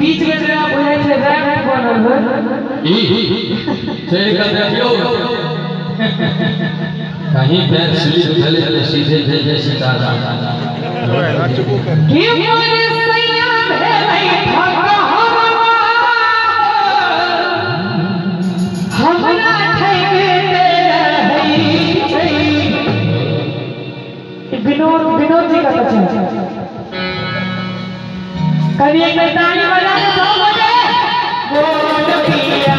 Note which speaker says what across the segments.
Speaker 1: बीच में जरा बुझाई छे रैप बनल है
Speaker 2: से का देखियो कहीं पैर स्लिप चले तो सीधे जैसे सितारा
Speaker 1: के मोरे सैया भेलै ठगा हमरा ठगे रहै छै। विनोद जी का कथन कभी एक ताली बजा के 2 बजे बोल पिया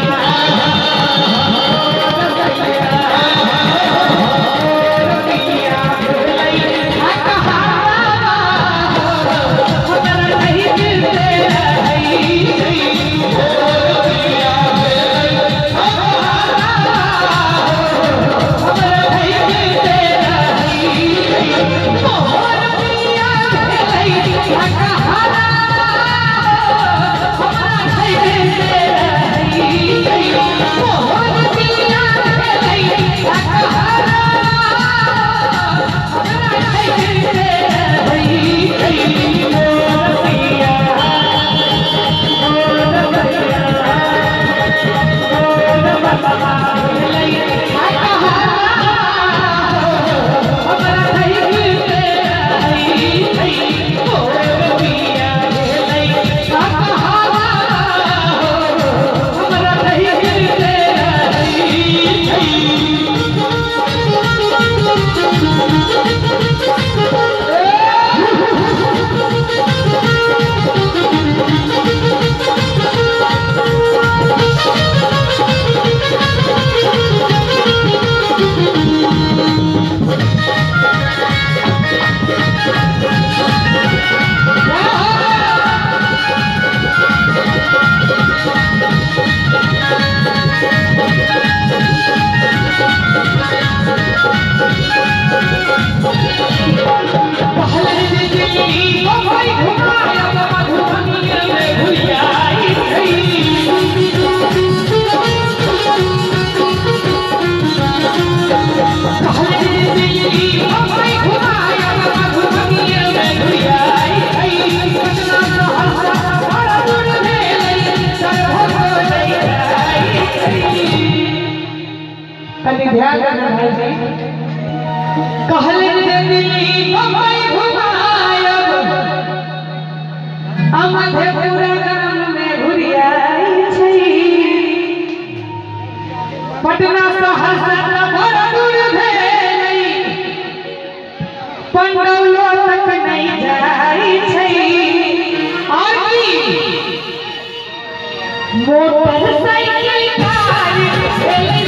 Speaker 1: ध्यान रखना भाई जी कहले दिल्ली बम्बई घुमायब मधेपुरा गाम में घुरियाई छै। पटना सहरसा बड़ दूर भेलै पंडौलो तक नहीं जाई छै। और मोटरसाइकिल कार भेलै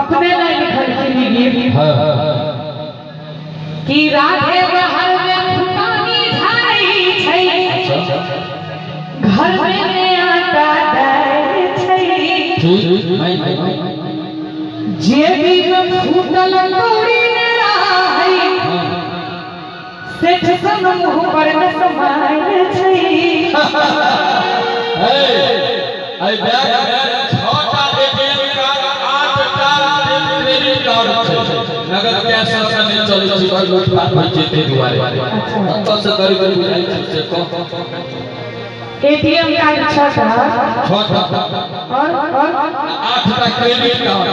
Speaker 1: अपने नहीं लिखल कि राधे बहर में फुटानी झाई छै घर में आटा डाल छै जे भी फूटल कौड़ी में रहै में समाये छै
Speaker 2: आई बैग में 6टा एटीएम कार्ड 8टा क्रेडिट कार्ड छै नगद कैश से नहीं चलै छै भाई लूटपाट होय छै ते दुआरे अंत से करी करी बुझाई छै से कम
Speaker 1: एटीएम कार्ड 6टा और
Speaker 2: 8टा क्रेडिट कार्ड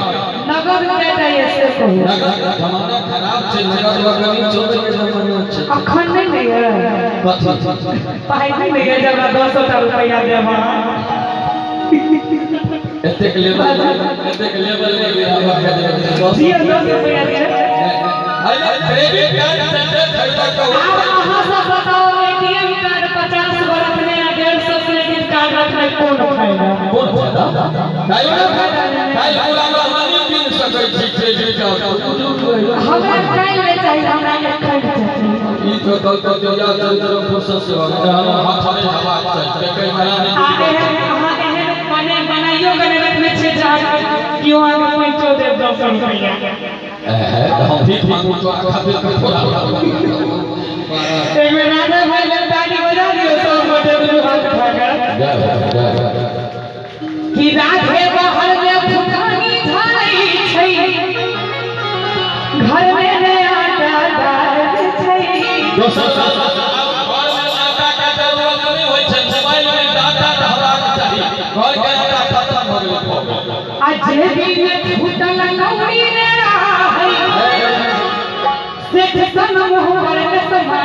Speaker 1: नगद केटा ये से कहू
Speaker 2: नगद जमाना खराब छै नगद वगैरह चोरी के जमाना छै
Speaker 1: अखन नहीं है
Speaker 2: कथी
Speaker 1: पाई नहीं है जब 200 रुपया देबा
Speaker 2: एतेक लेवल ले गया
Speaker 1: जी 200 रुपया दे
Speaker 2: अरे क्रेडिट कार्ड से खरीदा को
Speaker 1: अहाँ सब बताओ एटीएम कार्ड 50 गो रखने या 150 क्रेडिट कार्ड रखने कौन फायदा
Speaker 2: कौन फायदा काई पुराना मनी किन सकै छी क्रेडिट कार्ड
Speaker 1: हमरा काई ले चाहिए हमरा एखन चाहिए
Speaker 2: ई तो कल या चंद्र फुर्सत से हम हाथ में हवा चाहिए कई महीना
Speaker 1: बने बनाइयो कने रखने छे जा क्यों आगे पैंचो दे 200 रुपया
Speaker 2: हम भीख मांगू तो खातिर का थोड़ा
Speaker 1: एक में राधा भाई ने ताली बजा दियो तो मोटे दो हाथ उठाकर कि राधे बाहर में फुटानी झाई छै घर में ने आटा डाल छै
Speaker 2: दोसर घर में आटा का जरूरत नहीं होय छै मोबाइल में डाटा रहबाक चाही घर के आटा खत्म भ गेल
Speaker 1: आज दिन फुटल नौरी रे राही से सन मुंह पर में समा